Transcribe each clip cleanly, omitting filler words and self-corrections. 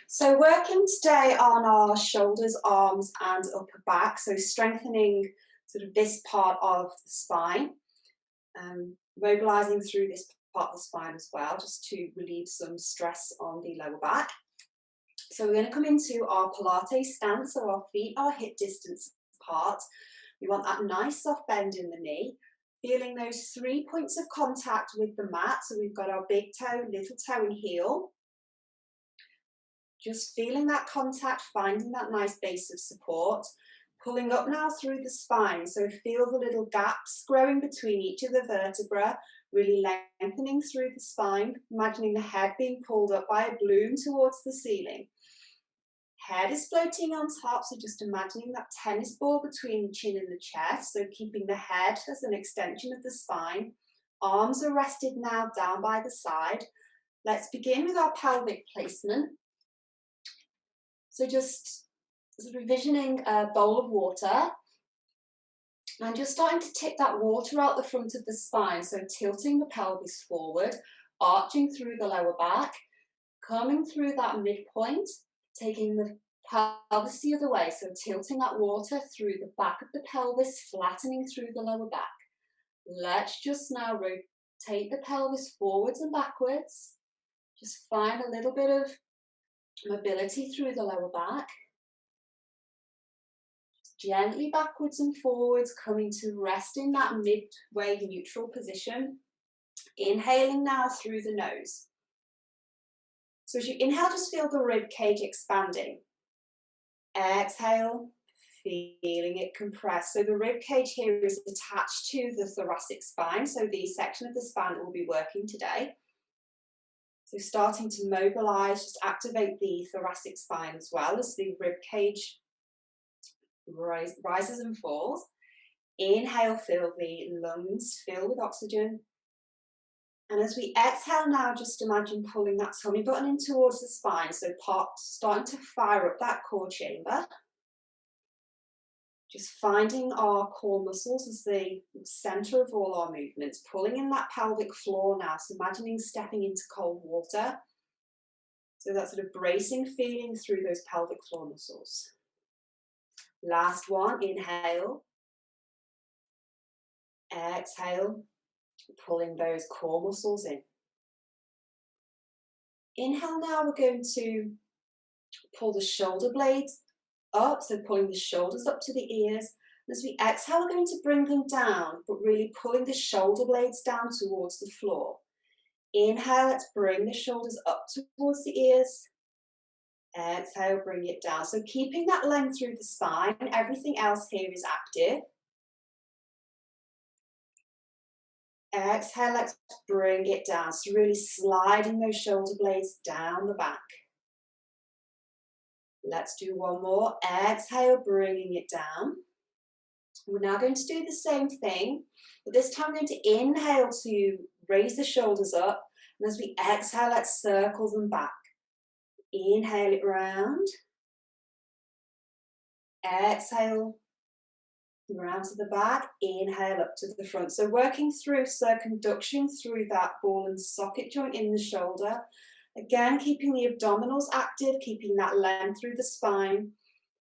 So working today on our shoulders, arms and upper back, so strengthening sort of this part of the spine, mobilising through this part of the spine as well, just to relieve some stress on the lower back. So we're going to come into our Pilates stance, so our feet are hip distance apart. We want that nice soft bend in the knee, feeling those 3 points of contact with the mat. So we've got our big toe, little toe and heel. Just feeling that contact, finding that nice base of support, pulling up now through the spine. So feel the little gaps growing between each of the vertebrae, really lengthening through the spine, imagining the head being pulled up by a balloon towards the ceiling. Head is floating on top, so just imagining that tennis ball between the chin and the chest, so keeping the head as an extension of the spine. Arms are rested now down by the side. Let's begin with our pelvic placement. So just sort of envisioning a bowl of water and just starting to tip that water out the front of the spine. So tilting the pelvis forward, arching through the lower back, coming through that midpoint, taking the pelvis the other way. So tilting that water through the back of the pelvis, flattening through the lower back. Let's just now rotate the pelvis forwards and backwards. Just find a little bit of mobility through the lower back. Just gently backwards and forwards, coming to rest in that midway neutral position. Inhaling now through the nose. So as you inhale, just feel the rib cage expanding. Exhale, feeling it compress. So the rib cage here is attached to the thoracic spine, so the section of the spine that we'll be working today. So starting to mobilise, just activate the thoracic spine as well as the rib cage rises and falls. Inhale, fill the lungs, fill with oxygen. And as we exhale now, just imagine pulling that tummy button in towards the spine, so starting to fire up that core chamber. Just finding our core muscles as the centre of all our movements, pulling in that pelvic floor now, so imagining stepping into cold water. So that sort of bracing feeling through those pelvic floor muscles. Last one, inhale. Exhale, pulling those core muscles in. Inhale now, we're going to pull the shoulder blades up, so pulling the shoulders up to the ears. And as we exhale, we're going to bring them down, but really pulling the shoulder blades down towards the floor. Inhale, let's bring the shoulders up towards the ears. Exhale, bring it down. So keeping that length through the spine, everything else here is active. Exhale, let's bring it down. So really sliding those shoulder blades down the back. Let's do one more. Exhale, bringing it down. We're now going to do the same thing, but this time we're going to inhale to raise the shoulders up, and as we exhale, let's circle them back. Inhale it round. Exhale, round to the back. Inhale up to the front. So working through circumduction through that ball and socket joint in the shoulder. Again, keeping the abdominals active, keeping that length through the spine,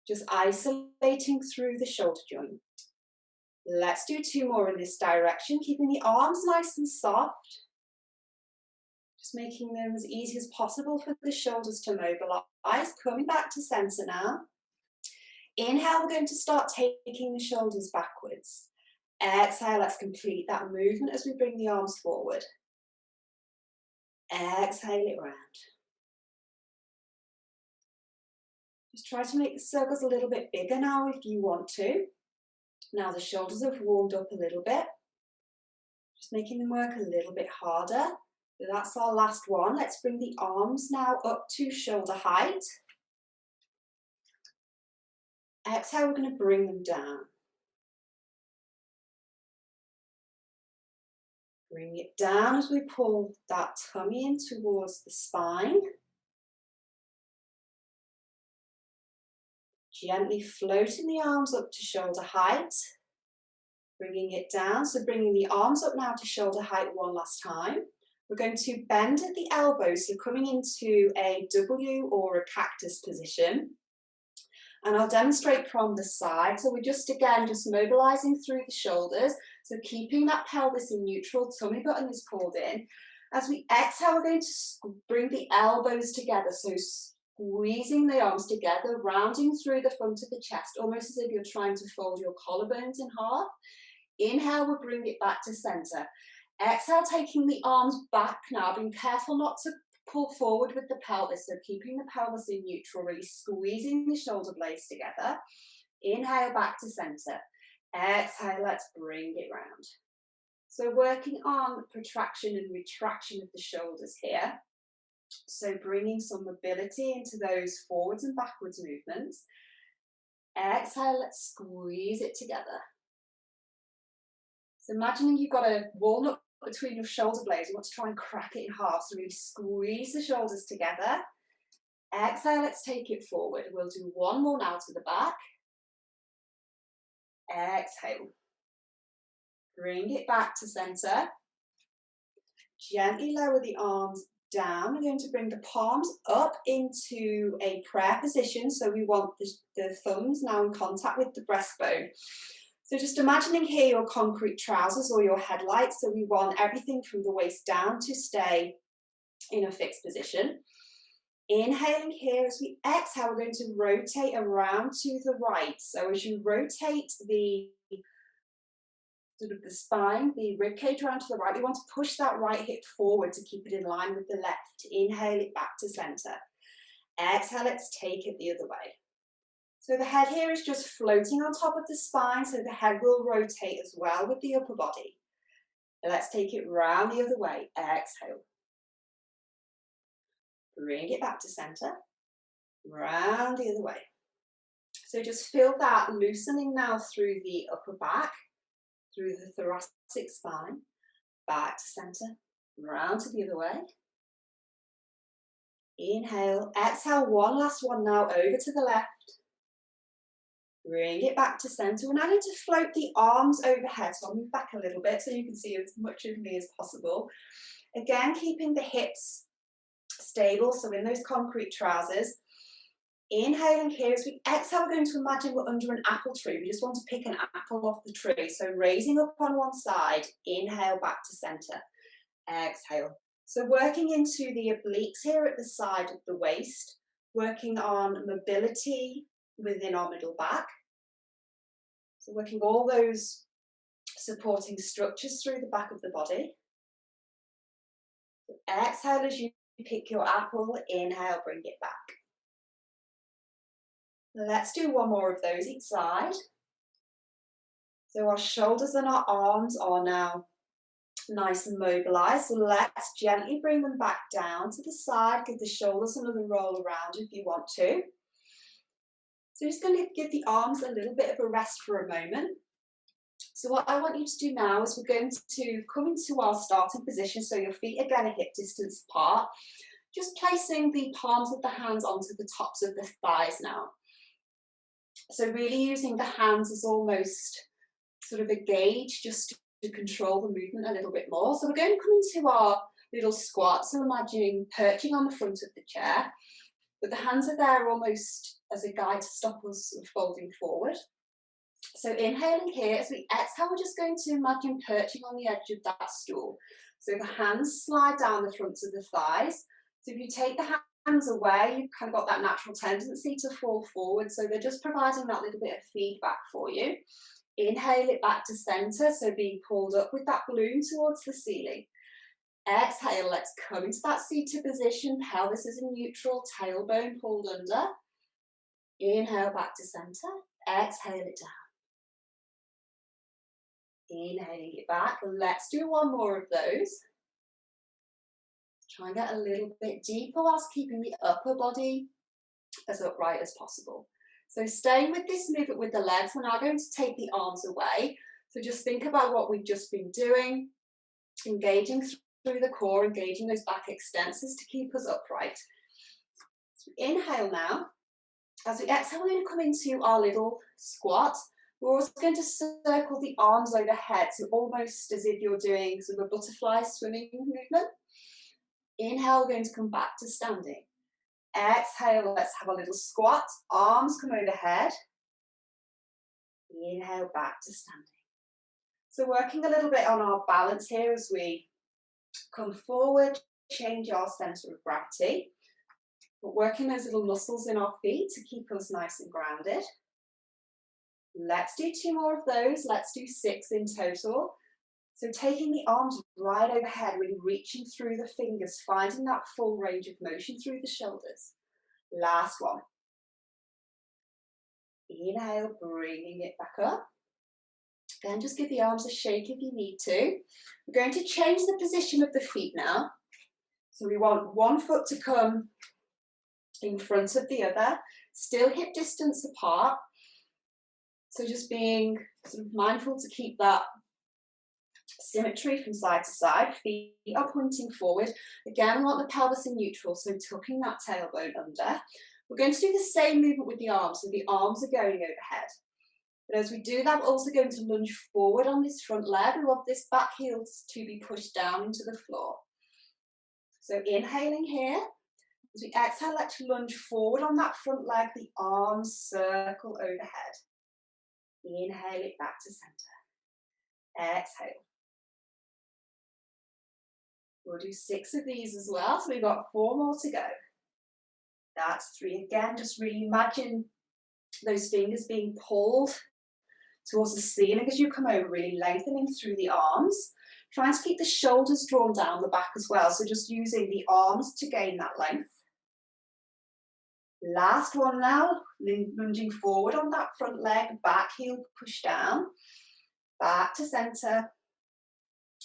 just isolating through the shoulder joint. Let's do two more in this direction, keeping the arms nice and soft, just making them as easy as possible for the shoulders to mobilize. Coming back to center now. Inhale, we're going to start taking the shoulders backwards. Exhale, let's complete that movement as we bring the arms forward. Exhale it round. Just try to make the circles a little bit bigger now if you want to. Now the shoulders have warmed up a little bit. Just making them work a little bit harder. So that's our last one. Let's bring the arms now up to shoulder height. Exhale, we're going to bring them down. Bring it down as we pull that tummy in towards the spine. Gently floating the arms up to shoulder height. Bringing it down, so bringing the arms up now to shoulder height one last time. We're going to bend at the elbows, so coming into a W or a cactus position. And I'll demonstrate from the side. So we're just, again, just mobilizing through the shoulders. So keeping that pelvis in neutral, tummy button is pulled in. As we exhale, we're going to bring the elbows together. So squeezing the arms together, rounding through the front of the chest, almost as if you're trying to fold your collarbones in half. Inhale, we'll bring it back to center. Exhale, taking the arms back now, being careful not to pull forward with the pelvis, so keeping the pelvis in neutral, really squeezing the shoulder blades together. Inhale, back to center. Exhale, let's bring it round. So working on protraction and retraction of the shoulders here. So bringing some mobility into those forwards and backwards movements. Exhale, let's squeeze it together. So imagining you've got a walnut between your shoulder blades, you want to try and crack it in half, so really squeeze the shoulders together. Exhale, let's take it forward. We'll do one more now to the back. Exhale. Bring it back to center. Gently lower the arms down. We're going to bring the palms up into a prayer position, so we want the thumbs now in contact with the breastbone. So just imagining here your concrete trousers or your headlights. So we want everything from the waist down to stay in a fixed position. Inhaling here, as we exhale, we're going to rotate around to the right. So as you rotate the spine, the rib cage around to the right, we want to push that right hip forward to keep it in line with the left. Inhale it back to center. Exhale, let's take it the other way. So the head here is just floating on top of the spine, so the head will rotate as well with the upper body. Let's take it round the other way. Exhale. Bring it back to center. Round the other way. So just feel that loosening now through the upper back, through the thoracic spine. Back to center. Round to the other way. Inhale. Exhale. One last one now over to the left. Bring it back to center. We're now going to float the arms overhead. So I'll move back a little bit so you can see as much of me as possible. Again, keeping the hips stable, so in those concrete trousers. Inhaling here, as we exhale, we're going to imagine we're under an apple tree. We just want to pick an apple off the tree. So raising up on one side, inhale back to center. Exhale. So working into the obliques here at the side of the waist, working on mobility within our middle back. So working all those supporting structures through the back of the body. Exhale as you pick your apple, inhale, bring it back. Let's do one more of those each side. So our shoulders and our arms are now nice and mobilized. So let's gently bring them back down to the side. Give the shoulders another roll around if you want to. So just going to give the arms a little bit of a rest for a moment. So what I want you to do now is we're going to come into our starting position. So your feet again are hip distance apart. Just placing the palms of the hands onto the tops of the thighs now. So really using the hands as almost sort of a gauge just to control the movement a little bit more. So we're going to come into our little squat. So imagining perching on the front of the chair, but the hands are there almost as a guide to stop us sort of folding forward. So inhaling here, as we exhale, we're just going to imagine perching on the edge of that stool. So the hands slide down the fronts of the thighs. So if you take the hands away, you've kind of got that natural tendency to fall forward. So they're just providing that little bit of feedback for you. Inhale it back to center, so being pulled up with that balloon towards the ceiling. Exhale, let's come into that seated position. Pelvis is in neutral, tailbone pulled under. Inhale back to center. Exhale it down. Inhaling it back. Let's do one more of those. Try and get a little bit deeper whilst keeping the upper body as upright as possible. So staying with this movement with the legs, we're now going to take the arms away. So just think about what we've just been doing, engaging through the core, engaging those back extensors to keep us upright. So inhale now. As we exhale, we're going to come into our little squat. We're also going to circle the arms overhead, so almost as if you're doing sort of a butterfly swimming movement. Inhale, we're going to come back to standing. Exhale, let's have a little squat. Arms come overhead. Inhale, back to standing. So working a little bit on our balance here as we come forward, change our center of gravity. But working those little muscles in our feet to keep us nice and grounded. Let's do 2 more of those. Let's do 6 in total. So taking the arms right overhead, really reaching through the fingers, finding that full range of motion through the shoulders. Last one. Inhale, bringing it back up. Then just give the arms a shake if you need to. We're going to change the position of the feet now. So we want one foot to come in front of the other, still hip distance apart. So just being sort of mindful to keep that symmetry from side to side. Feet are pointing forward. Again, we want the pelvis in neutral, so tucking that tailbone under. We're going to do the same movement with the arms, so the arms are going overhead. But as we do that, we're also going to lunge forward on this front leg. We want this back heel to be pushed down into the floor. So inhaling here. As we exhale, let's lunge forward on that front leg. The arms circle overhead. Inhale it back to center. Exhale. We'll do 6 of these as well. So we've got 4 more to go. That's 3 again. Just really imagine those fingers being pulled towards the ceiling as you come over, really lengthening through the arms. Trying to keep the shoulders drawn down the back as well. So just using the arms to gain that length. Last one now, lunging forward on that front leg, back heel push down, back to center.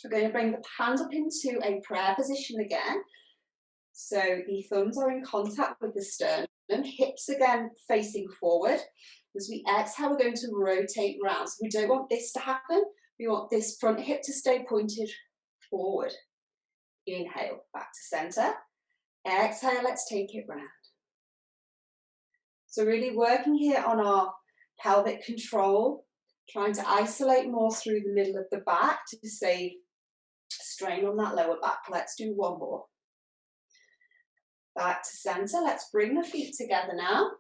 We're going to bring the hands up into a prayer position again. So the thumbs are in contact with the sternum, hips again facing forward. As we exhale, we're going to rotate round. So we don't want this to happen. We want this front hip to stay pointed forward. Inhale, back to center. Exhale, let's take it round. So really working here on our pelvic control, trying to isolate more through the middle of the back to save strain on that lower back. Let's do 1 more. Back to center. Let's bring the feet together now.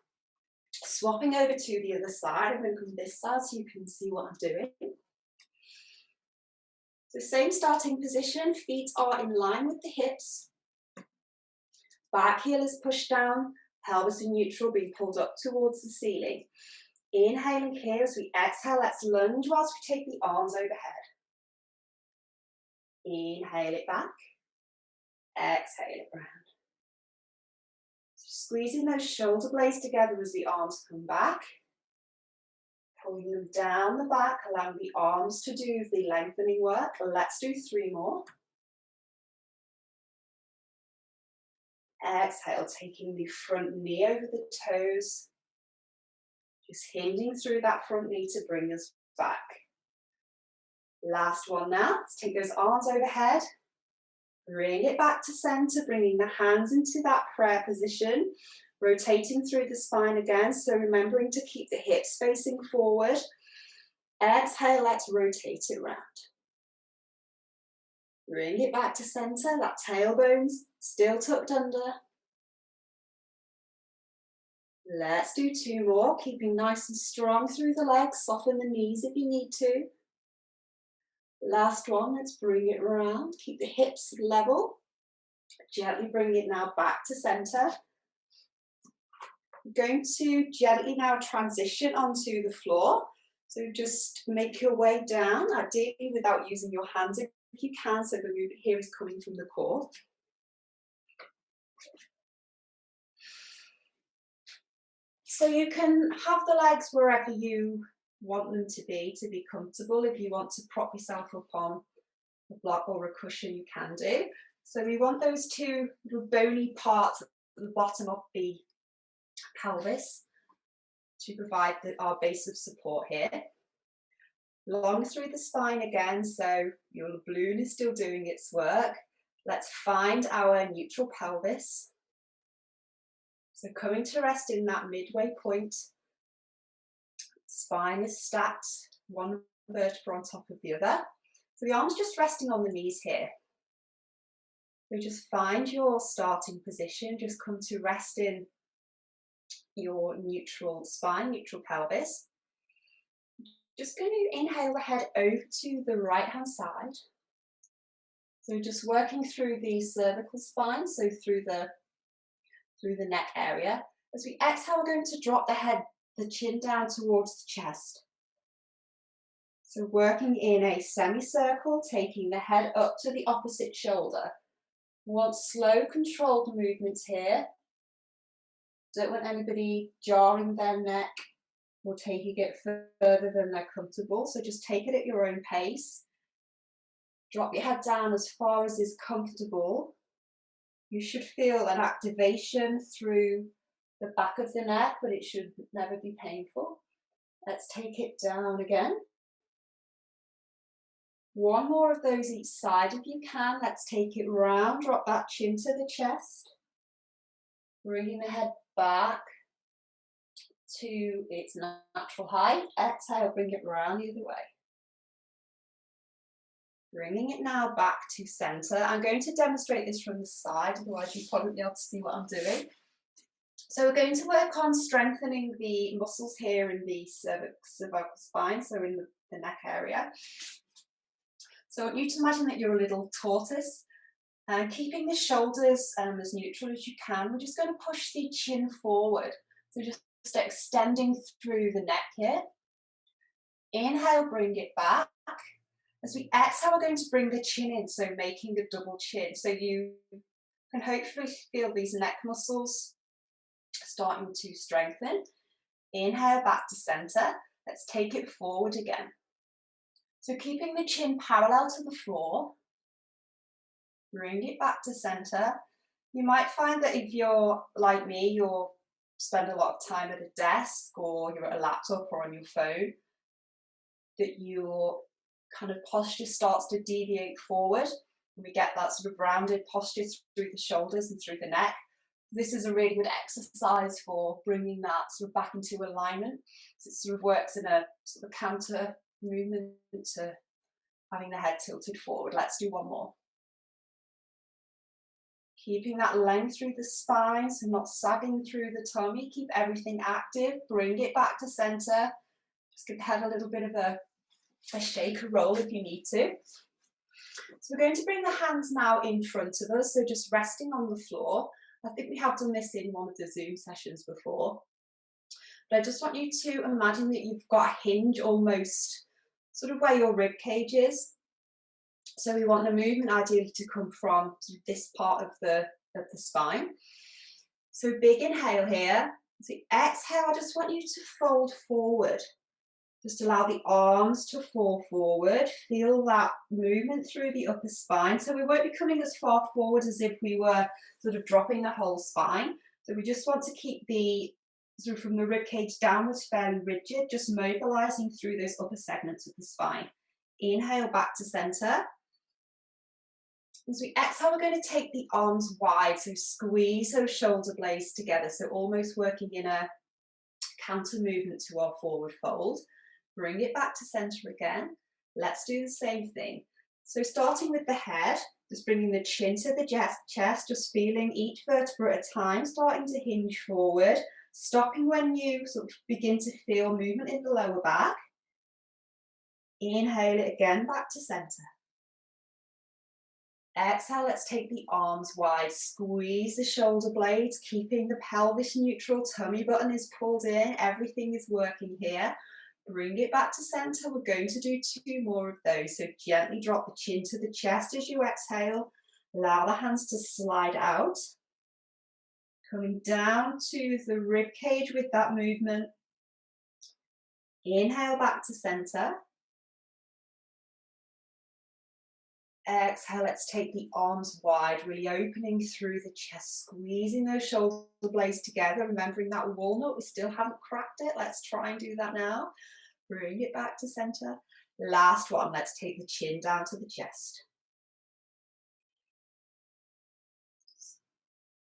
Swapping over to the other side. I'm going to come this side so you can see what I'm doing. So same starting position. Feet are in line with the hips. Back heel is pushed down. Pelvis in neutral, being pulled up towards the ceiling. Inhaling here as we exhale, let's lunge whilst we take the arms overhead. Inhale it back. Exhale it round. So squeezing those shoulder blades together as the arms come back. Pulling them down the back, allowing the arms to do the lengthening work. Let's do 3 more. Exhale, taking the front knee over the toes. Just hinging through that front knee to bring us back. Last one now. Let's take those arms overhead. Bring it back to center, bringing the hands into that prayer position. Rotating through the spine again, so remembering to keep the hips facing forward. Exhale, let's rotate it round. Bring it back to center, that tailbone's still tucked under. Let's do 2 more, keeping nice and strong through the legs. Soften the knees if you need to. Last one, let's bring it around. Keep the hips level. Gently bring it now back to center. You're going to gently now transition onto the floor. So just make your way down, ideally without using your hands if you can, so the movement here is coming from the core. So you can have the legs wherever you want them to be comfortable. If you want to prop yourself up on a block or a cushion, you can do. So we want those 2 little bony parts at the bottom of the pelvis to provide our base of support here. Long through the spine again, so your balloon is still doing its work. Let's find our neutral pelvis. So coming to rest in that midway point. Spine is stacked, one vertebra on top of the other. So the arms just resting on the knees here. So just find your starting position, just come to rest in your neutral spine, neutral pelvis. Just going to inhale the head over to the right hand side. So just working through the cervical spine, so through the neck area. As we exhale, we're going to drop the head, the chin down towards the chest. So working in a semicircle, taking the head up to the opposite shoulder. We want slow, controlled movements here. Don't want anybody jarring their neck or taking it further than they're comfortable. So just take it at your own pace. Drop your head down as far as is comfortable. You should feel an activation through the back of the neck, but it should never be painful. Let's take it down again. One more of those each side if you can. Let's take it round, drop that chin to the chest. Bringing the head back to its natural height. Exhale, bring it round the other way. Bringing it now back to center. I'm going to demonstrate this from the side, otherwise you probably won't be able to see what I'm doing. So we're going to work on strengthening the muscles here in the cervical spine, so in the neck area. So I want you to imagine that you're a little tortoise, and keeping the shoulders as neutral as you can. We're just going to push the chin forward. So just extending through the neck here. Inhale, bring it back. As we exhale, we're going to bring the chin in, so making a double chin. So you can hopefully feel these neck muscles starting to strengthen. Inhale, back to center. Let's take it forward again. So keeping the chin parallel to the floor, bring it back to center. You might find that if you're like me, you'll spend a lot of time at a desk or you're at a laptop or on your phone, that your kind of posture starts to deviate forward. And we get that sort of rounded posture through the shoulders and through the neck. This is a really good exercise for bringing that sort of back into alignment. So it sort of works in a sort of counter movement to having the head tilted forward. Let's do one more. Keeping that length through the spine, so not sagging through the tummy. Keep everything active. Bring it back to center. Just give the head a little bit of a shake, a roll if you need to. So we're going to bring the hands now in front of us, so just resting on the floor. I think we have done this in one of the Zoom sessions before. But I just want you to imagine that you've got a hinge almost sort of where your rib cage is. So we want the movement ideally to come from sort of this part of the spine. So big inhale here. So exhale, I just want you to fold forward. Just allow the arms to fall forward. Feel that movement through the upper spine. So we won't be coming as far forward as if we were sort of dropping the whole spine. So we just want to keep the sort of from the rib cage downwards fairly rigid, just mobilizing through those upper segments of the spine. Inhale back to center. As we exhale, we're going to take the arms wide, so squeeze those shoulder blades together, so almost working in a counter movement to our forward fold. Bring it back to center again. Let's do the same thing. So starting with the head, just bringing the chin to the chest, just feeling each vertebra at a time, starting to hinge forward, stopping when you sort of begin to feel movement in the lower back. Inhale it again back to center. Exhale, let's take the arms wide, squeeze the shoulder blades, keeping the pelvis neutral, tummy button is pulled in, everything is working here. Bring it back to center. We're going to do 2 more of those. So gently drop the chin to the chest as you exhale. Allow the hands to slide out. Coming down to the rib cage with that movement. Inhale back to center. Exhale, let's take the arms wide, really opening through the chest, squeezing those shoulder blades together, remembering that walnut, we still haven't cracked it. Let's try and do that now. Bring it back to center. Last one, let's take the chin down to the chest.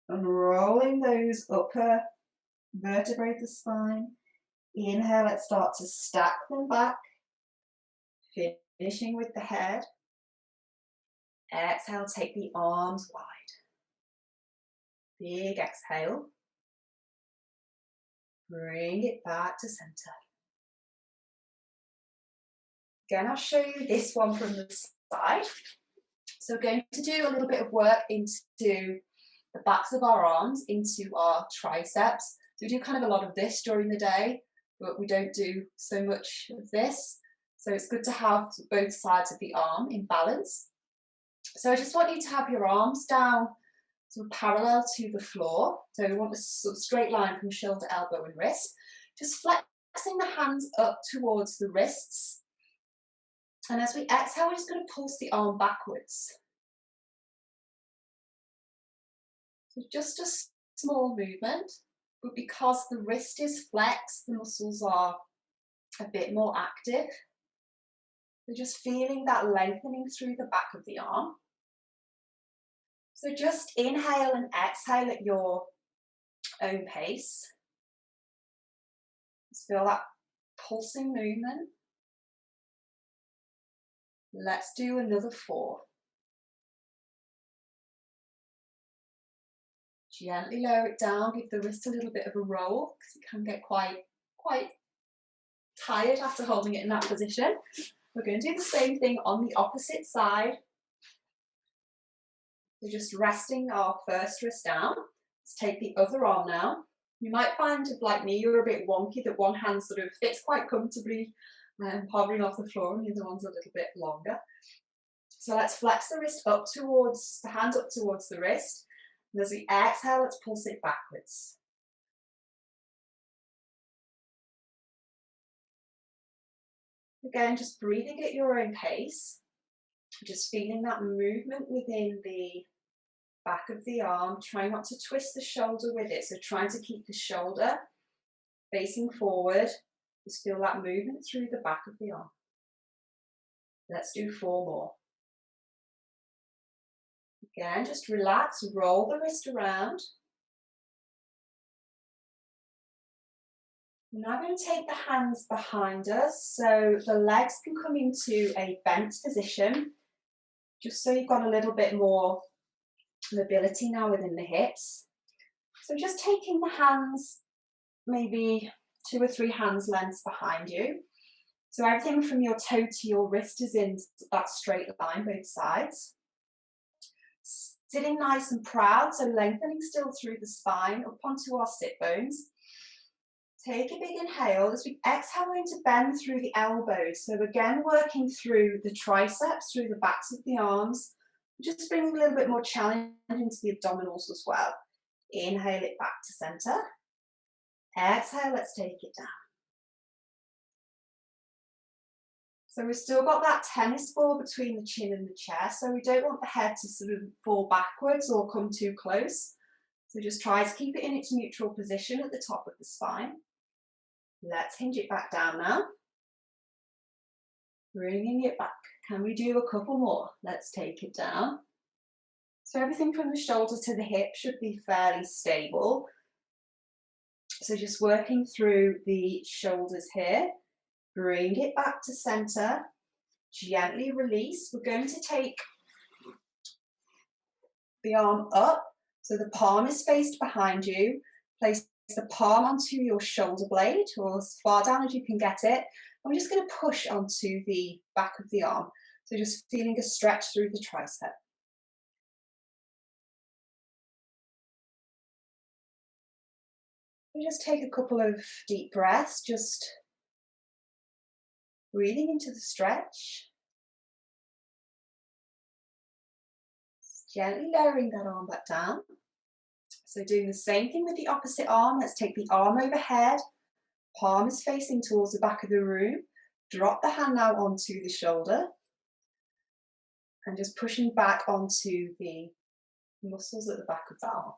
Unrolling those upper vertebrae of the spine. Inhale, let's start to stack them back, finishing with the head. Exhale, take the arms wide. Big exhale. Bring it back to center. Again, I'll show you this one from the side. So we're going to do a little bit of work into the backs of our arms, into our triceps. So we do kind of a lot of this during the day, but we don't do so much of this. So it's good to have both sides of the arm in balance. So I just want you to have your arms down sort of parallel to the floor. So we want a sort of straight line from shoulder, elbow and wrist. Just flexing the hands up towards the wrists. And as we exhale, we're just going to pulse the arm backwards. So just a small movement, but because the wrist is flexed, the muscles are a bit more active. So just feeling that lengthening through the back of the arm. So just inhale and exhale at your own pace. Just feel that pulsing movement. Let's do another 4. Gently lower it down, give the wrist a little bit of a roll because it can get quite tired after holding it in that position. We're going to do the same thing on the opposite side. So just resting our first wrist down. Let's take the other arm now. You might find, like me, you're a bit wonky, that one hand sort of fits quite comfortably hovering off the floor and the other one's a little bit longer. So let's flex the wrist up towards, the hand up towards the wrist. And as we exhale, let's pulse it backwards. Again, just breathing at your own pace. Just feeling that movement within the back of the arm. Try not to twist the shoulder with it. So trying to keep the shoulder facing forward. Just feel that movement through the back of the arm. Let's do 4 more. Again, just relax, roll the wrist around. We're now going to take the hands behind us so the legs can come into a bent position, just so you've got a little bit more mobility now within the hips. So just taking the hands maybe 2 or 3 hands lengths behind you. So everything from your toe to your wrist is in that straight line, both sides. Sitting nice and proud, so lengthening still through the spine up onto our sit bones. Take a big inhale. As we exhale, we're going to bend through the elbows. So again, working through the triceps, through the backs of the arms, just bringing a little bit more challenge into the abdominals as well. Inhale it back to center. Exhale, let's take it down. So we've still got that tennis ball between the chin and the chest, so we don't want the head to sort of fall backwards or come too close. So just try to keep it in its neutral position at the top of the spine. Let's hinge it back down now. Bringing it back. Can we do a couple more? Let's take it down. So everything from the shoulder to the hip should be fairly stable. So just working through the shoulders here. Bring it back to center. Gently release. We're going to take the arm up. So the palm is faced behind you. Place the palm onto your shoulder blade or as far down as you can get it. And we're just going to push onto the back of the arm. So just feeling a stretch through the tricep. We just take a couple of deep breaths, just breathing into the stretch. Gently lowering that arm back down. So doing the same thing with the opposite arm. Let's take the arm overhead. Palm is facing towards the back of the room. Drop the hand now onto the shoulder. And just pushing back onto the muscles at the back of the arm.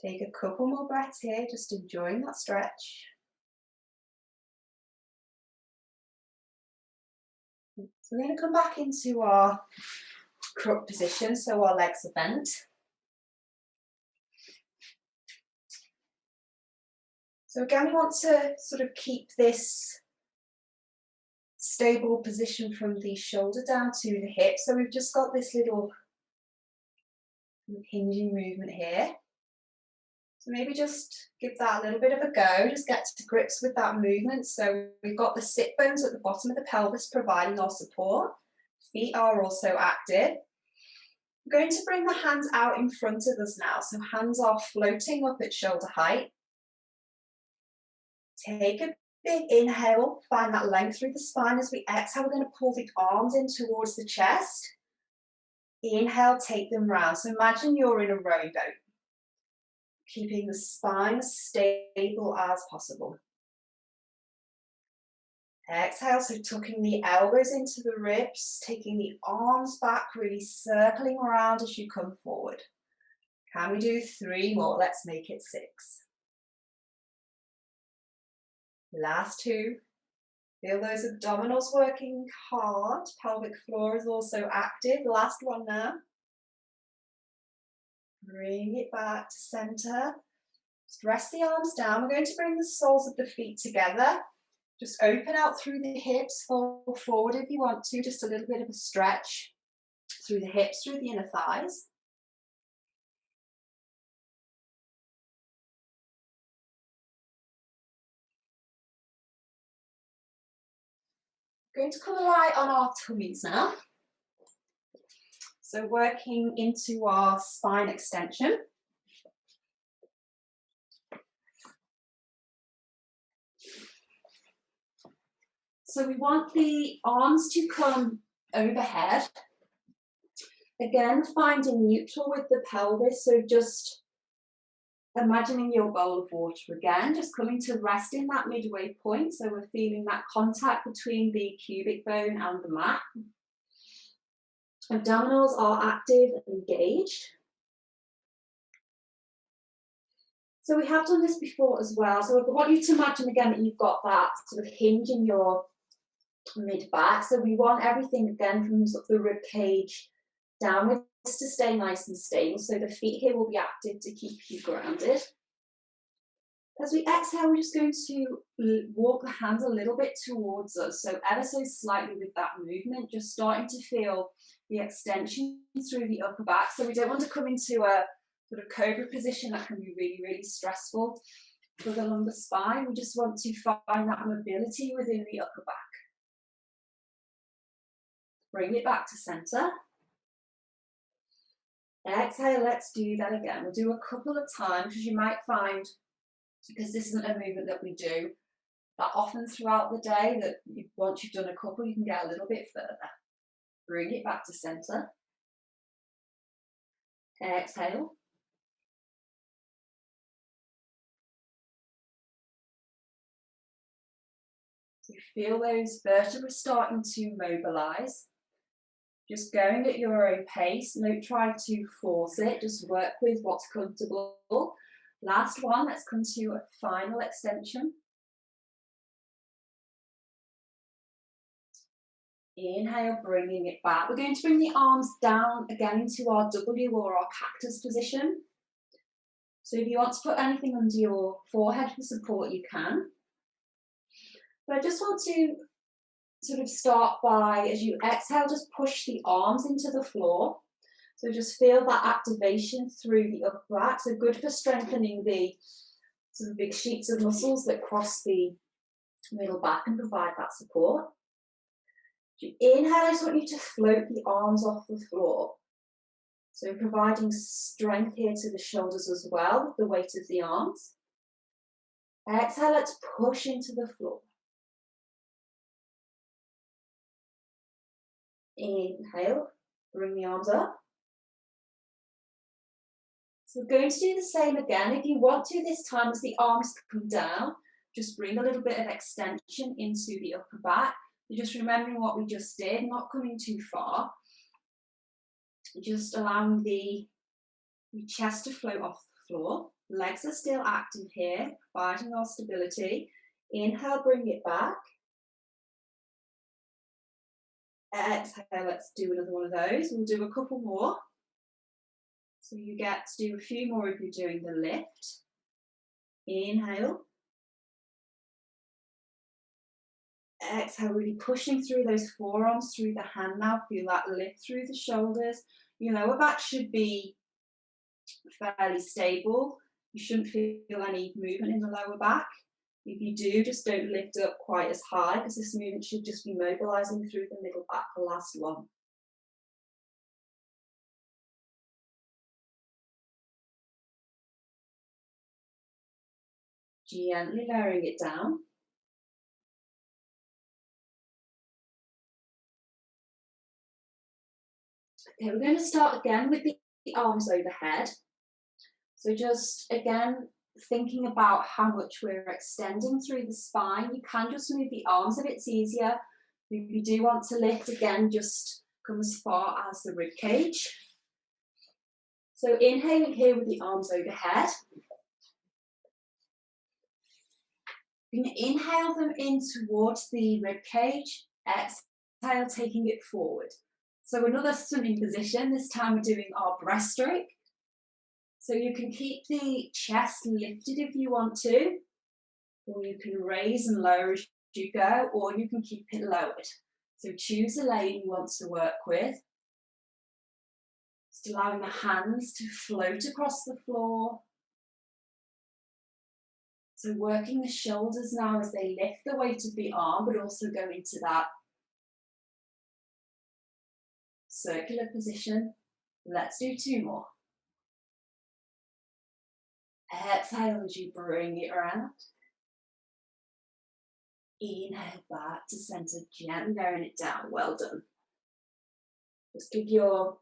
Take a couple more breaths here, just enjoying that stretch. So we're going to come back into our crook position, so our legs are bent. So again, we want to sort of keep this stable position from the shoulder down to the hip. So we've just got this little hinging movement here. So maybe just give that a little bit of a go, just get to grips with that movement. So we've got the sit bones at the bottom of the pelvis providing our support. Feet are also active. We're going to bring the hands out in front of us now. So hands are floating up at shoulder height. Take a big inhale, find that length through the spine. As we exhale, we're going to pull the arms in towards the chest. Inhale, take them round. So imagine you're in a rowing boat, keeping the spine as stable as possible. Exhale, so tucking the elbows into the ribs, taking the arms back, really circling around as you come forward. Can we do 3 more? Let's make it 6. Last 2. Feel those abdominals working hard. Pelvic floor is also active. Last one now. Bring it back to center. Just rest the arms down. We're going to bring the soles of the feet together. Just open out through the hips, fall forward if you want to, just a little bit of a stretch through the hips, through the inner thighs. Going to come right on our tummies now. So working into our spine extension. So we want the arms to come overhead. Again, finding neutral with the pelvis, so just imagining your bowl of water again, just coming to rest in that midway point, so we're feeling that contact between the cubic bone and the mat. Abdominals are active and engaged. So we have done this before as well, so I want you to imagine again that you've got that sort of hinge in your mid-back, so we want everything again from sort of the rib cage downwards to stay nice and stable, so the feet here will be active to keep you grounded. As we exhale, we're just going to walk the hands a little bit towards us, so ever so slightly with that movement, just starting to feel the extension through the upper back. So we don't want to come into a sort of cobra position that can be really, really stressful for the lumbar spine. We just want to find that mobility within the upper back. Bring it back to center. Exhale, let's do that again. We'll do a couple of times, because you might find, because this isn't a movement that we do that often throughout the day, that once you've done a couple, you can get a little bit further. Bring it back to center. Exhale. So you feel those vertebrae starting to mobilize. Just going at your own pace, don't try to force it, just work with what's comfortable. Last one, let's come to a final extension. Inhale, bringing it back. We're going to bring the arms down again into our W or our cactus position. So if you want to put anything under your forehead for support, you can. But I just want to sort of start by, as you exhale, just push the arms into the floor. So just feel that activation through the upper back. So good for strengthening the sort of big sheets of muscles that cross the middle back and provide that support. As you inhale, I just want you to float the arms off the floor. So providing strength here to the shoulders as well with the weight of the arms. Exhale, let's push into the floor. Inhale, bring the arms up. So we're going to do the same again. If you want to this time, as the arms come down, just bring a little bit of extension into the upper back. You're just remembering what we just did, not coming too far. Just allowing the chest to float off the floor. Legs are still active here, providing our stability. Inhale, bring it back. Exhale, let's do another one of those. We'll do a couple more. So you get to do a few more if you're doing the lift. Inhale. Exhale, really pushing through those forearms, through the hand now. Feel that lift through the shoulders. Your lower back should be fairly stable. You shouldn't feel any movement in the lower back. If you do, just don't lift up quite as high because this movement should just be mobilizing through the middle back, the last one. Gently lowering it down. Okay, we're going to start again with the arms overhead. So just again, thinking about how much we're extending through the spine. You can just move the arms if it's easier. If you do want to lift, again, just come as far as the rib cage. So inhaling here with the arms overhead. You can inhale them in towards the rib cage, exhale, taking it forward. So another swimming position, this time we're doing our breaststroke. So you can keep the chest lifted if you want to, or you can raise and lower as you go, or you can keep it lowered. So choose the lane you want to work with. Just allowing the hands to float across the floor. So working the shoulders now as they lift the weight of the arm, but also go into that circular position. Let's do 2 more. Exhale as you bring it around. Inhale back to center, gently lowering it down. Well done. Just give your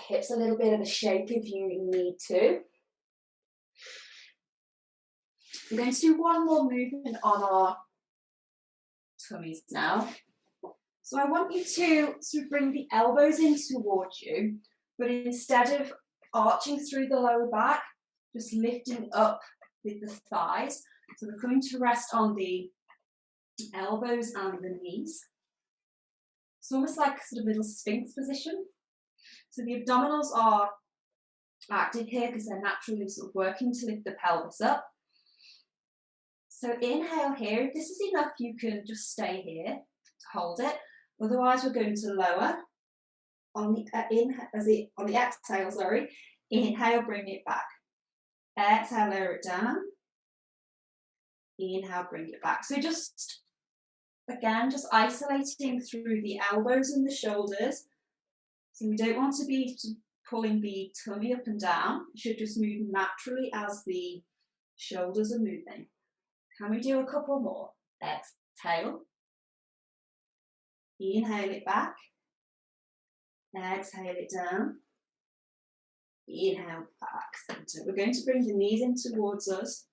hips a little bit of a shake if you need to. I'm going to do one more movement on our tummies now. So I want you to sort of bring the elbows in towards you, but instead of arching through the lower back, just lifting up with the thighs. So we're coming to rest on the elbows and the knees. It's almost like a sort of little sphinx position. So the abdominals are active here because they're naturally sort of working to lift the pelvis up. So inhale here. If this is enough, you can just stay here to hold it. Otherwise, we're going to lower on the exhale. Sorry, inhale, bring it back. Exhale, lower it down. Inhale, bring it back. So just again, just isolating through the elbows and the shoulders. So we don't want to be pulling the tummy up and down. It should just move naturally as the shoulders are moving. Can we do a couple more? Exhale. Inhale it back. Exhale it down. Inhale back. So we're going to bring the knees in towards us.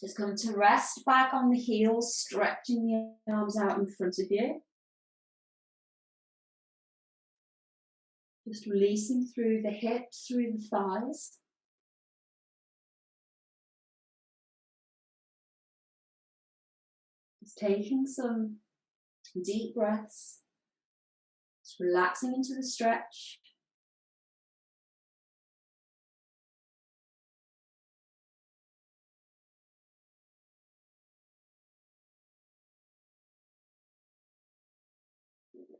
Just come to rest back on the heels, stretching the arms out in front of you. Just releasing through the hips, through the thighs. Just taking some deep breaths. Just relaxing into the stretch.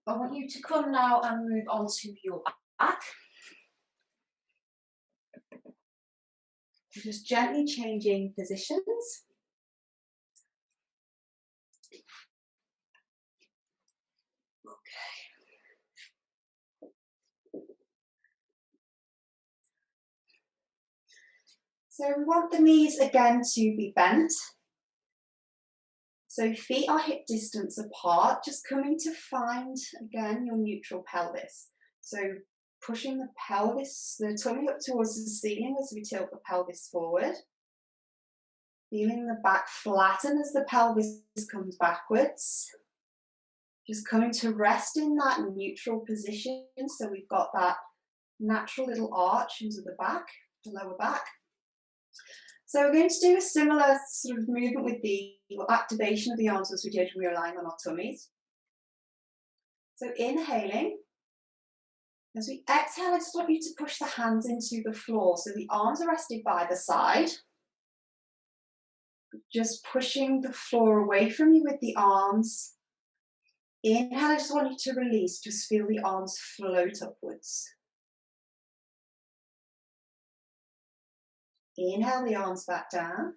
I want you to come now and move on to your back. Just gently changing positions. So we want the knees again to be bent. So feet are hip distance apart, just coming to find, again, your neutral pelvis. So pushing the pelvis, the tummy up towards the ceiling as we tilt the pelvis forward. Feeling the back flatten as the pelvis comes backwards. Just coming to rest in that neutral position. So we've got that natural little arch into the back, the lower back. So we're going to do a similar sort of movement with the activation of the arms as we did when we were lying on our tummies. So inhaling. As we exhale, I just want you to push the hands into the floor. So the arms are rested by the side. Just pushing the floor away from you with the arms. Inhale, I just want you to release, just feel the arms float upwards. Inhale the arms back down.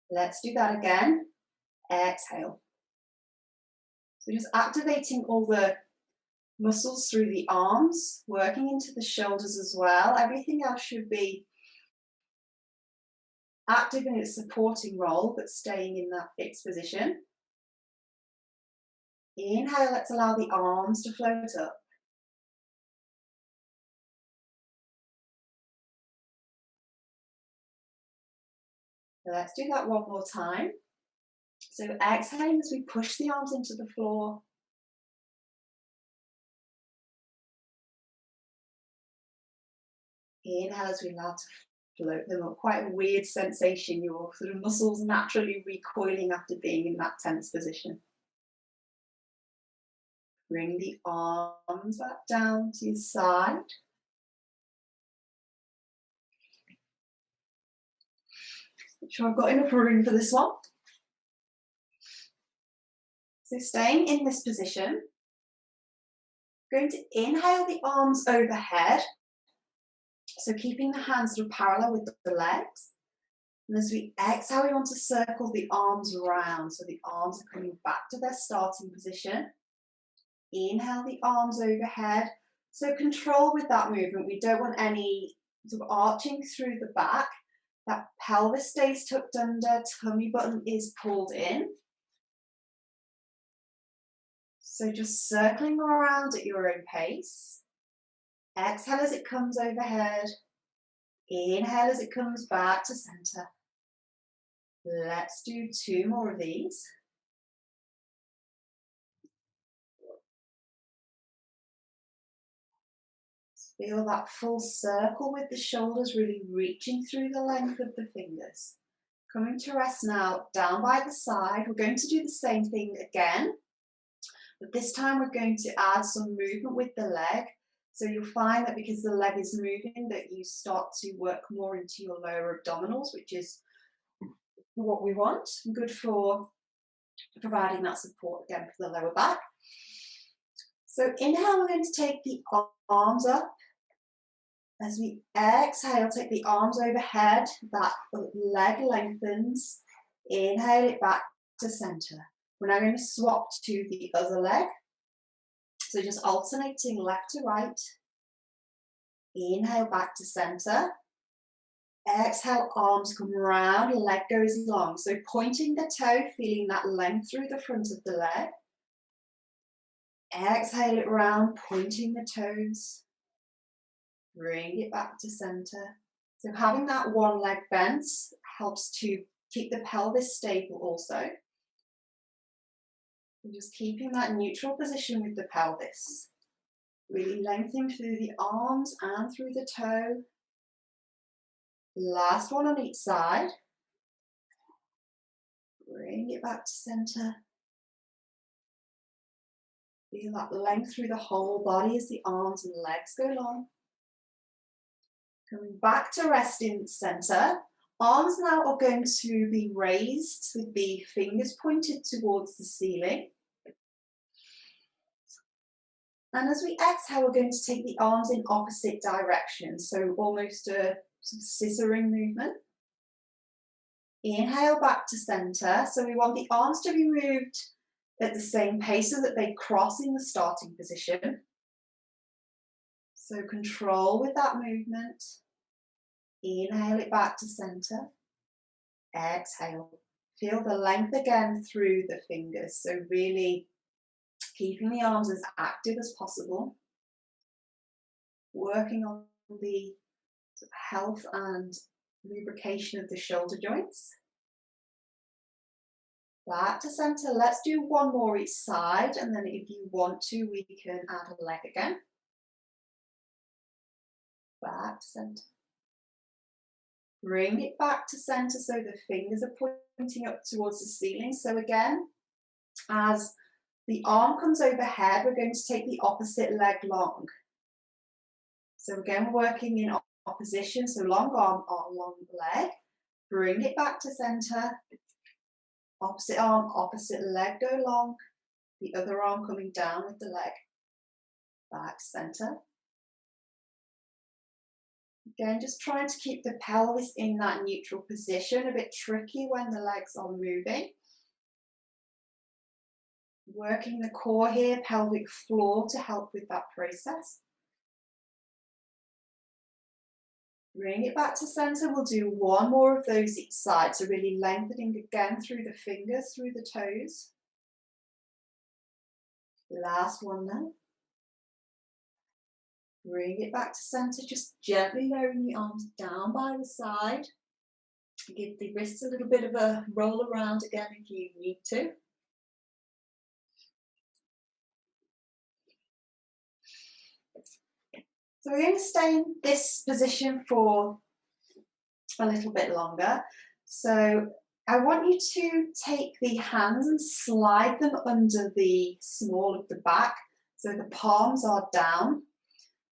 Let's do that again. Exhale. So just activating all the muscles through the arms, working into the shoulders as well. Everything else should be active in its supporting role, but staying in that fixed position. Inhale, let's allow the arms to float up. Let's do that one more time. So exhale as we push the arms into the floor. Inhale as we allow to float them up. Quite a weird sensation, your sort of muscles naturally recoiling after being in that tense position. Bring the arms back down to your side. Make sure I've got enough room for this one. So staying in this position, I'm going to inhale the arms overhead. So keeping the hands sort of parallel with the legs. And as we exhale, we want to circle the arms around. So the arms are coming back to their starting position. Inhale the arms overhead. So control with that movement. We don't want any sort of arching through the back. That pelvis stays tucked under, tummy button is pulled in. So just circling around at your own pace. Exhale as it comes overhead. Inhale as it comes back to center. Let's do 2 more of these. Feel that full circle with the shoulders really reaching through the length of the fingers. Coming to rest now, down by the side. We're going to do the same thing again, but this time we're going to add some movement with the leg. So you'll find that because the leg is moving, that you start to work more into your lower abdominals, which is what we want. Good for providing that support again for the lower back. So inhale, we're going to take the arms up. As we exhale, take the arms overhead, that leg lengthens. Inhale it back to center. We're now going to swap to the other leg. So just alternating left to right. Inhale back to center. Exhale, arms come round, leg goes long. So pointing the toe, feeling that length through the front of the leg. Exhale it round, pointing the toes. Bring it back to center. So having that one leg bent helps to keep the pelvis stable also. And just keeping that neutral position with the pelvis. Really lengthening through the arms and through the toe. Last one on each side. Bring it back to center. Feel that length through the whole body as the arms and legs go long. Coming back to rest in center. Arms now are going to be raised with the fingers pointed towards the ceiling. And as we exhale, we're going to take the arms in opposite directions, so almost a sort of scissoring movement. Inhale back to center. So we want the arms to be moved at the same pace so that they cross in the starting position. So control with that movement. Inhale it back to center. Exhale. Feel the length again through the fingers. So really keeping the arms as active as possible. Working on the health and lubrication of the shoulder joints. Back to center. Let's do one more each side, and then if you want to, we can add a leg again. Back to center. Bring it back to center so the fingers are pointing up towards the ceiling. So again, as the arm comes overhead, we're going to take the opposite leg long. So again, we're working in opposition, so long arm, long leg. Bring it back to center. Opposite arm, opposite leg go long. The other arm coming down with the leg. Back to center. Again, just trying to keep the pelvis in that neutral position, a bit tricky when the legs are moving. Working the core here, pelvic floor to help with that process. Bring it back to center. We'll do one more of those each side. So really lengthening again through the fingers, through the toes. Last one now. Bring it back to center, just gently lowering the arms down by the side. Give the wrists a little bit of a roll around again if you need to. So we're going to stay in this position for a little bit longer. So I want you to take the hands and slide them under the small of the back. So the palms are down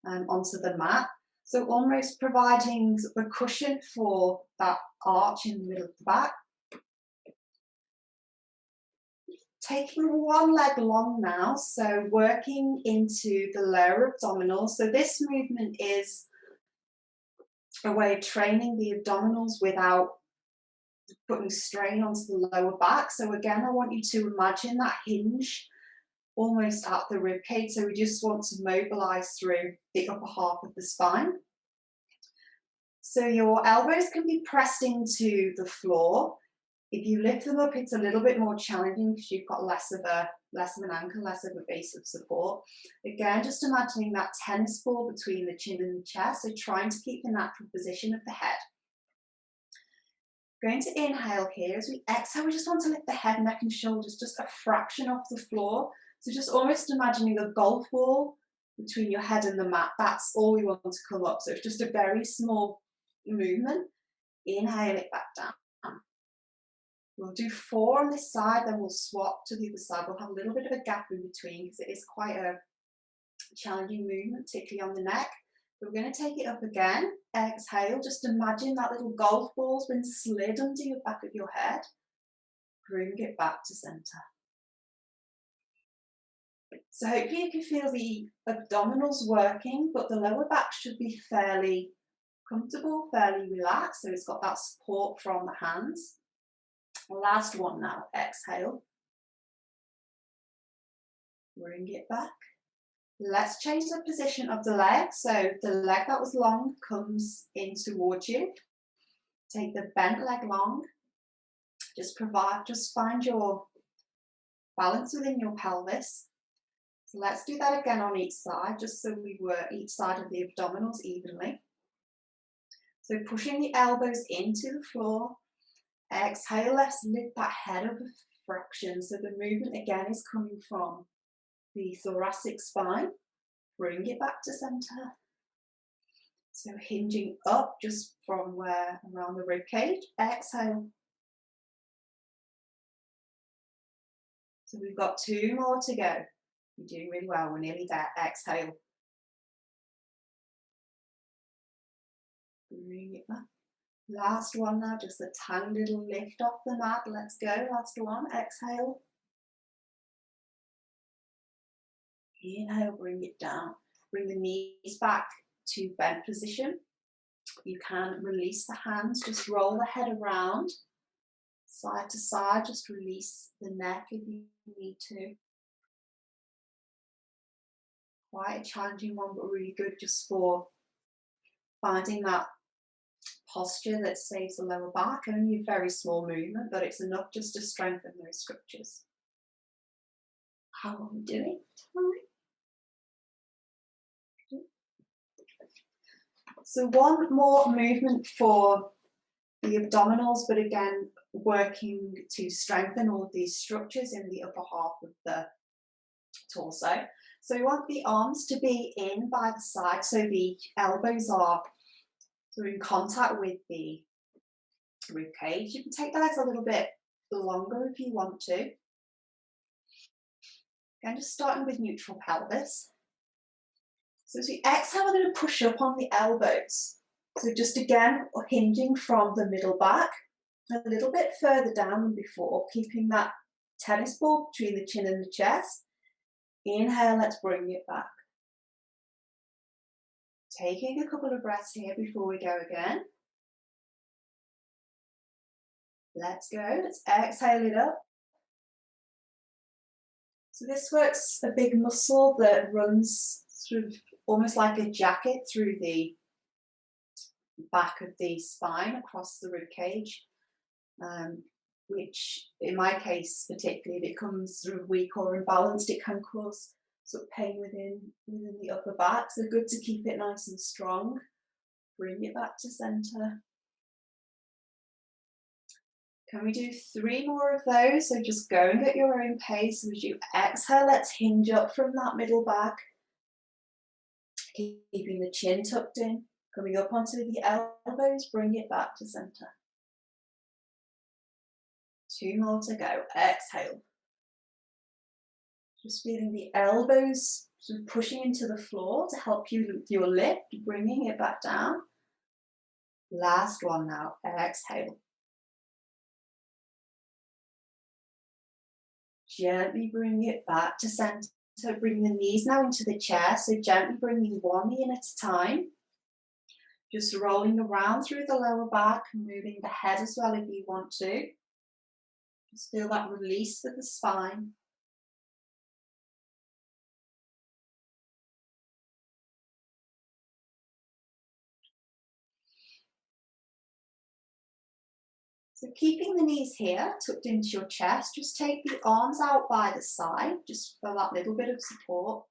onto the mat. So almost providing a cushion for that arch in the middle of the back. Taking one leg long now, so working into the lower abdominals. So this movement is a way of training the abdominals without putting strain onto the lower back. So again, I want you to imagine that hinge almost at the rib cage. So we just want to mobilize through the upper half of the spine. So your elbows can be pressed into the floor. If you lift them up, it's a little bit more challenging because you've got less of an ankle, less of a base of support. Again, just imagining that tennis ball between the chin and the chest. So trying to keep the natural position of the head. Going to inhale here. As we exhale, we just want to lift the head, neck and shoulders just a fraction off the floor. So just almost imagining a golf ball between your head and the mat. That's all we want to come up. So it's just a very small movement. Inhale it back down. We'll do 4 on this side, then we'll swap to the other side. We'll have a little bit of a gap in between because it is quite a challenging movement, particularly on the neck. But we're going to take it up again. Exhale, just imagine that little golf ball's been slid under your back of your head. Bring it back to center. So hopefully you can feel the abdominals working, but the lower back should be fairly comfortable, fairly relaxed. So it's got that support from the hands. Last one now, exhale. Bring it back. Let's change the position of the leg. So the leg that was long comes in towards you. Take the bent leg long. Just find your balance within your pelvis. So let's do that again on each side, just so we work each side of the abdominals evenly. So pushing the elbows into the floor. Exhale, let's lift that head up a fraction. So the movement again is coming from the thoracic spine. Bring it back to center. So hinging up just from where around the rib cage. Exhale. So we've got 2 more to go. You're doing really well. We're nearly there. Exhale. Bring it back. Last one now, just a tiny little lift off the mat. Let's go. Last one. Exhale. Inhale, bring it down. Bring the knees back to bent position. You can release the hands, just roll the head around, side to side, just release the neck if you need to. Quite a challenging one, but really good just for finding that posture that saves the lower back. Only a very small movement, but it's enough just to strengthen those structures. How are we doing? So one more movement for the abdominals, but again, working to strengthen all of these structures in the upper half of the torso. So we want the arms to be in by the side, so the elbows are sort of in contact with the rib cage. You can take the legs a little bit longer if you want to. Again, just starting with neutral pelvis. So as we exhale, we're going to push up on the elbows. So just again, hinging from the middle back, a little bit further down than before, keeping that tennis ball between the chin and the chest. Inhale, let's bring it back. Taking a couple of breaths here before we go again. Let's go. Let's exhale it up. So this works a big muscle that runs sort of almost like a jacket through the back of the spine across the rib cage, which in my case particularly, if it comes sort of weak or imbalanced, it can cause sort of pain within the upper back. So good to keep it nice and strong. Bring it back to center. Can we do 3 more of those? So just going at your own pace. As you exhale, let's hinge up from that middle back. Keeping the chin tucked in. Coming up onto the elbows, bring it back to center. 2 more to go. Exhale. Just feeling the elbows sort of pushing into the floor to help you with your lift, bringing it back down. Last one now. Exhale. Gently bring it back to center. Bring the knees now into the chair. So gently bringing one knee in at a time. Just rolling around through the lower back, moving the head as well if you want to. Just feel that release for the spine. So keeping the knees here, tucked into your chest, just take the arms out by the side, just for that little bit of support.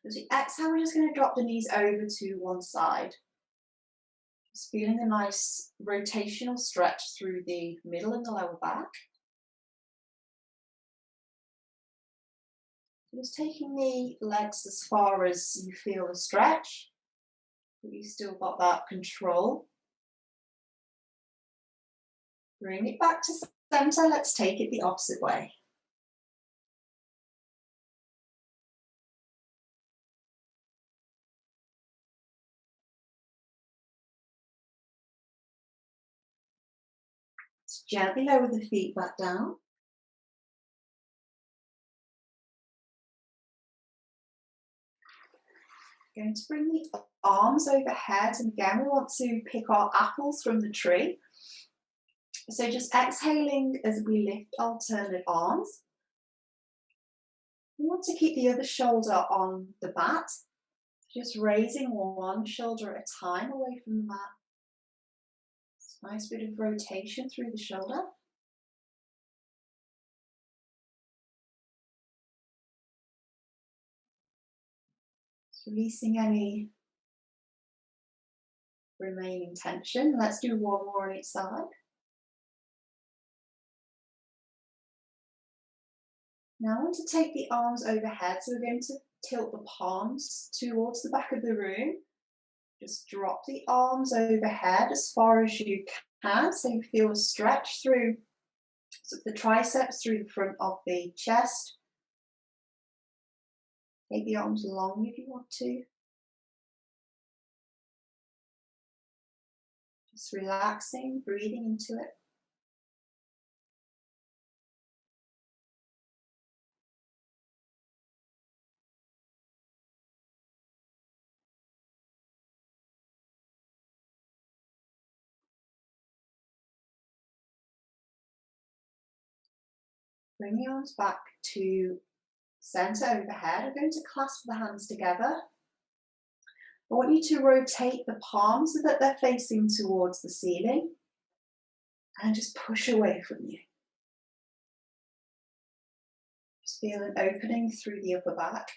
As you exhale, we're just going to drop the knees over to one side. Just feeling a nice rotational stretch through the middle and the lower back. Just taking the legs as far as you feel the stretch, but you've still got that control. Bring it back to center. Let's take it the opposite way. Just gently lower the feet back down. Going to bring the arms overhead, and again we want to pick our apples from the tree. So just exhaling as we lift alternate arms. We want to keep the other shoulder on the mat, just raising one shoulder at a time away from the mat. It's a nice bit of rotation through the shoulder. Just releasing any remaining tension. Let's do one more on each side. Now I want to take the arms overhead, so we're going to tilt the palms towards the back of the room. Just drop the arms overhead as far as you can, so you feel a stretch through the triceps, through the front of the chest. Take the arms long if you want to. Just relaxing, breathing into it. Bring the arms back to center overhead. I'm going to clasp the hands together. I want you to rotate the palms so that they're facing towards the ceiling and just push away from you. Just feel an opening through the upper back.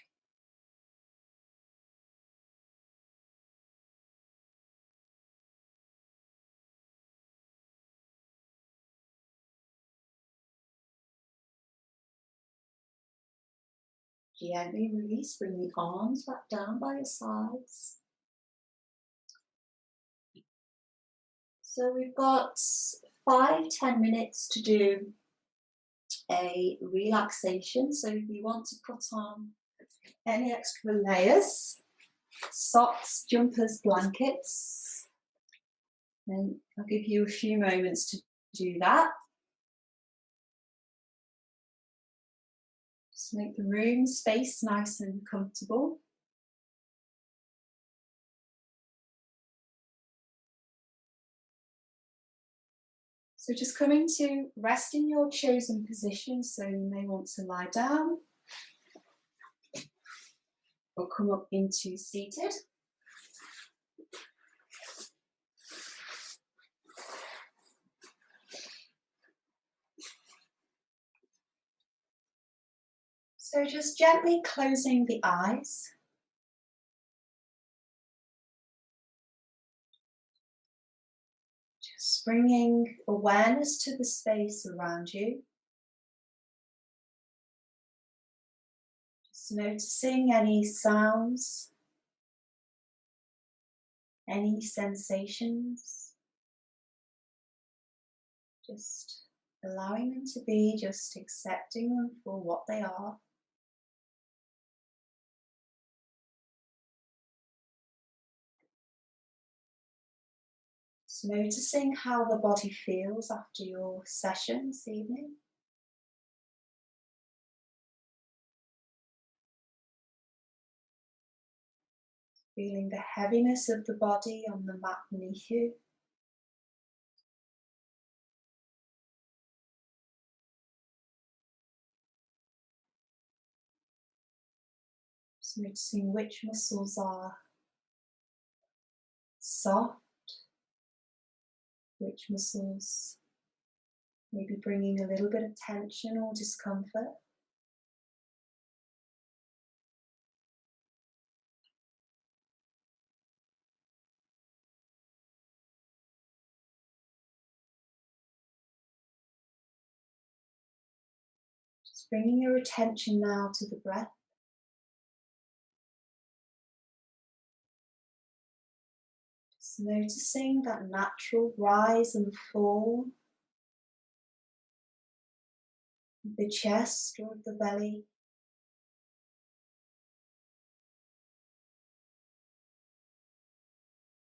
Gently release, bring the arms back down by your sides. So we've got 5-10 minutes to do a relaxation. So if you want to put on any extra layers, socks, jumpers, blankets, then I'll give you a few moments to do that. Just make the room space nice and comfortable. So just coming to rest in your chosen position, so you may want to lie down or come up into seated. So just gently closing the eyes. Just bringing awareness to the space around you. Just noticing any sounds, any sensations. Just allowing them to be, just accepting them for what they are. Just noticing how the body feels after your session this evening. Feeling the heaviness of the body on the mat beneath you. Just noticing which muscles are soft, which muscles may be bringing a little bit of tension or discomfort. Just bringing your attention now to the breath. Just noticing that natural rise and fall of the chest or of the belly.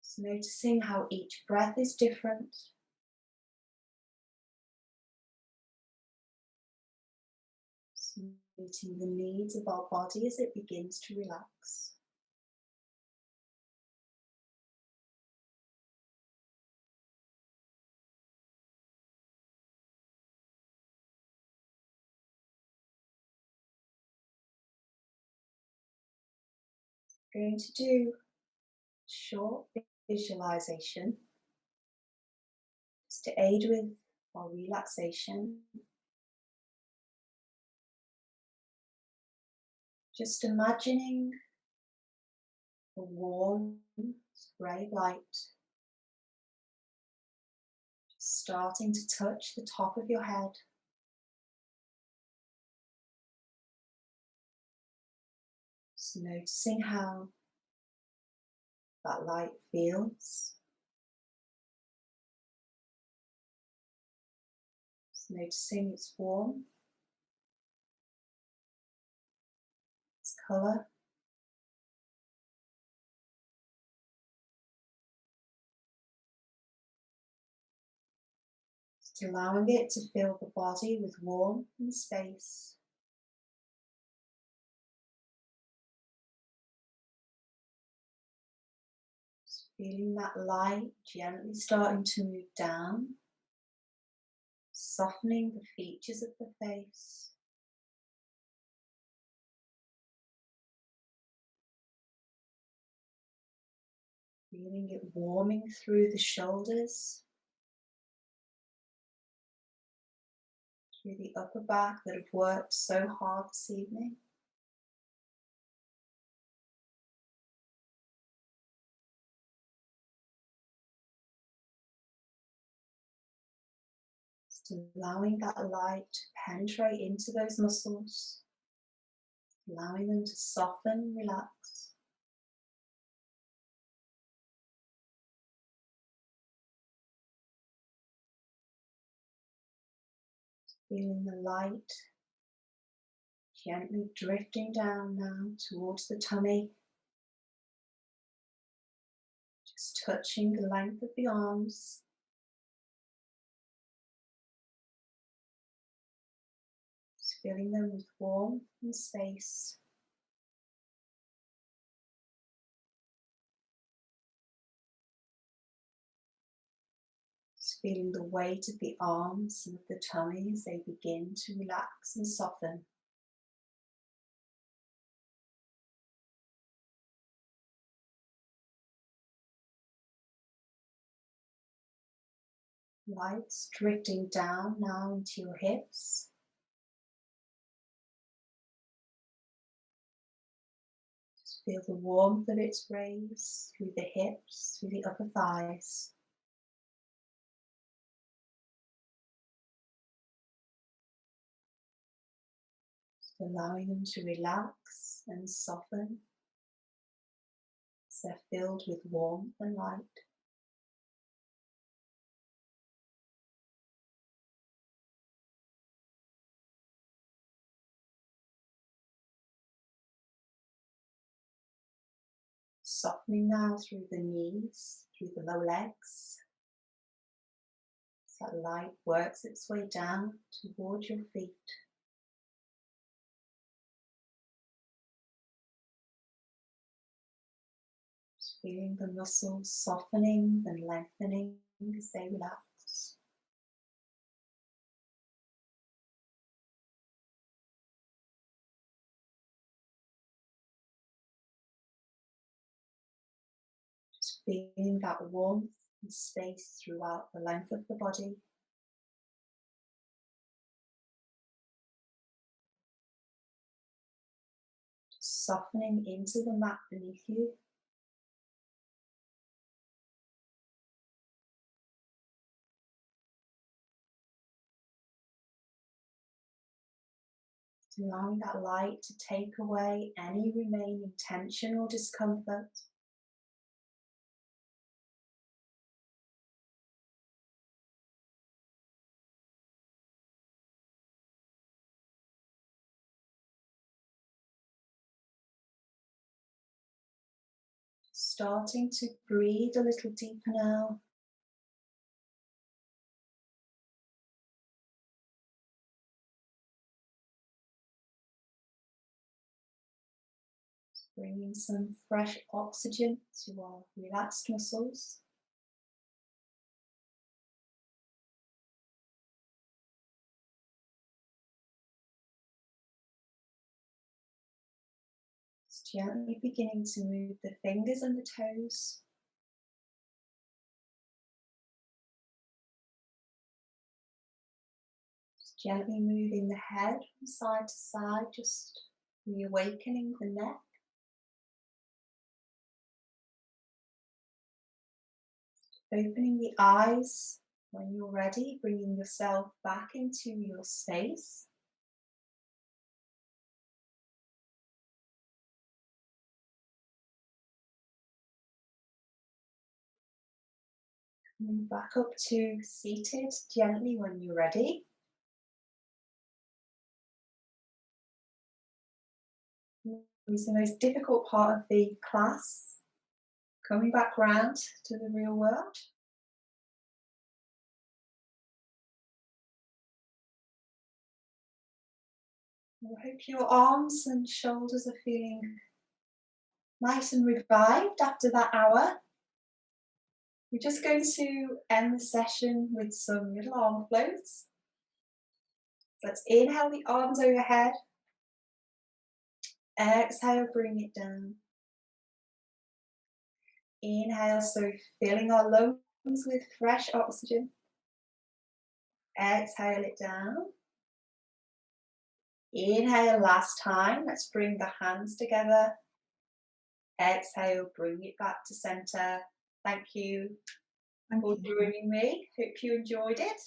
Just noticing how each breath is different. Just meeting the needs of our body as it begins to relax. Going to do short visualization just to aid with our relaxation. Just imagining a warm ray of light starting to touch the top of your head. Just noticing how that light feels. Just noticing its warmth, its colour. Just allowing it to fill the body with warmth and space. Just feeling that light gently starting to move down, softening the features of the face. Feeling it warming through the shoulders, through the upper back that have worked so hard this evening. Just allowing that light to penetrate into those muscles, allowing them to soften, relax. Feeling the light gently drifting down now towards the tummy, just touching the length of the arms. Just filling them with warmth and space. Just feeling the weight of the arms and of the tummy as they begin to relax and soften. Lights drifting down now into your hips. Just feel the warmth of its rays through the hips, through the upper thighs. Just allowing them to relax and soften as they're filled with warmth and light. Softening now through the knees, through the lower legs. As that light works its way down towards your feet. Just feeling the muscles softening and lengthening as they relax. Just feeling that warmth and space throughout the length of the body. Just softening into the mat beneath you. Allowing that light to take away any remaining tension or discomfort. Starting to breathe a little deeper now. Bringing some fresh oxygen to our relaxed muscles. Just gently beginning to move the fingers and the toes. Just gently moving the head from side to side, just reawakening the neck. Opening the eyes when you're ready, bringing yourself back into your space. Coming back up to seated gently when you're ready. It's the most difficult part of the class, coming back round to the real world. I hope your arms and shoulders are feeling nice and revived after that hour. We're just going to end the session with some little arm floats. Let's inhale the arms overhead. Exhale, bring it down. Inhale, so filling our lungs with fresh oxygen. Exhale it down. Inhale last time. Let's bring the hands together. Exhale, bring it back to center. Thank you for joining me. Hope you enjoyed it.